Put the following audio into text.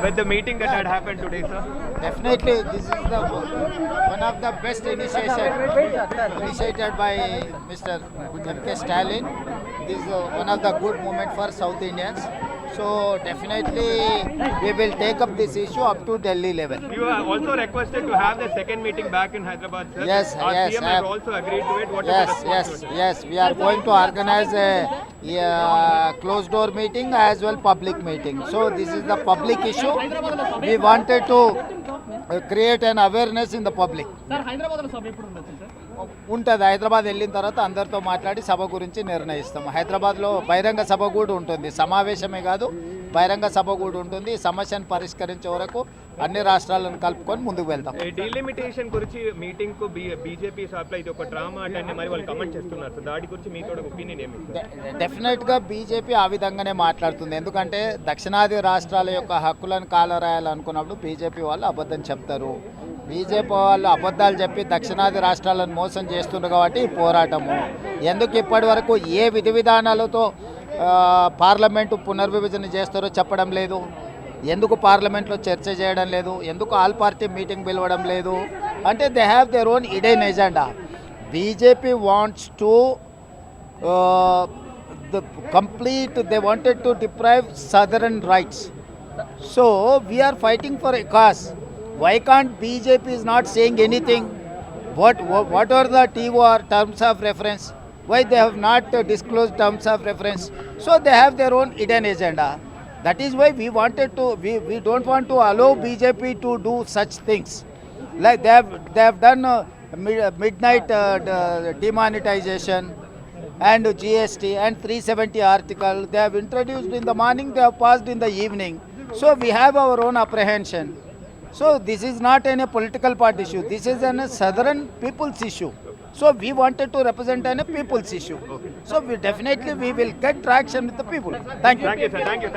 with the meeting that had happened today, sir? Definitely, this is the one of the best initiated by Mr. M.K. Stalin. This is one of the good moment for South Indians. So definitely, we will take up this issue up to Delhi level. You are also requested to have the second meeting back in Hyderabad, sir. Yes, Our yes, CM I has have- also agreed to it. What is Yes, the response to it? yes. We are going to organize a closed door meeting as well public meeting. So this is the public issue. We wanted to create an awareness in the public. Sir హైదరాబాద్లో సభ ఎప్పుడు ఉండొచ్చు sir? ఉంటుంది. హైదరాబాద్ వెళ్ళిన తర్వాత అందరితో మాట్లాడి సభ గురించి నిర్ణయిస్తాం. హైదరాబాద్లో బహిరంగ సభ కూడా ఉంటుంది, సమావేశమే కాదు బహిరంగ సభ కూడా ఉంటుంది. సమస్యను పరిష్కరించే వరకు అన్ని రాష్ట్రాలను కలుపుకొని ముందుకు వెళ్తాం. ఈ డీలిమిటేషన్ గురించి మీటింగ్ కు బీజేపీ సార్లో ఇది ఒక డ్రామా అంటే మరి వాళ్ళు కమెంట్ చేస్తున్నారు సార్. దాడి గురించి మీ కూడా ఒపీనియన్ ఏమి సార్? డెఫినెట్గా బీజేపీ ఆ విధంగానే మాట్లాడుతుంది. ఎందుకంటే దక్షిణాది రాష్ట్రాల యొక్క హక్కులను కాలరాయాలనుకున్నప్పుడు బీజేపీ వాళ్ళు అబద్ధం చెప్తారు. బీజేపీ వాళ్ళు అబద్ధాలు చెప్పి దక్షిణాది రాష్ట్రాలను మోసం చేస్తున్నారు కాబట్టి ఈ పోరాటము. ఎందుకు ఇప్పటి వరకు ఏ విధి విధానాలతో పార్లమెంటు పునర్విభజన చేస్తారో చెప్పడం లేదు, ఎందుకు పార్లమెంట్లో చర్చ చేయడం లేదు, ఎందుకు ఆల్ పార్టీ మీటింగ్ పిలవడం లేదు అంటే they have their own Eden agenda. BJP wants to they wanted to deprive southern rights. So we are fighting for a cause. Why can't BJP is not saying anything? What are the TOR terms of reference? Why they have not disclosed terms of reference? So they have their own hidden agenda. That is why we don't want to allow BJP to do such things. Like they have done midnight demonetization and GST and 370 article. They have introduced in the morning, they have passed in the evening. So we have our own apprehension. So this is not a political party issue. This is a southern people's issue. So we wanted to represent a people's issue. So we will get traction with the people. Thank you. Thank you, sir. Thank you.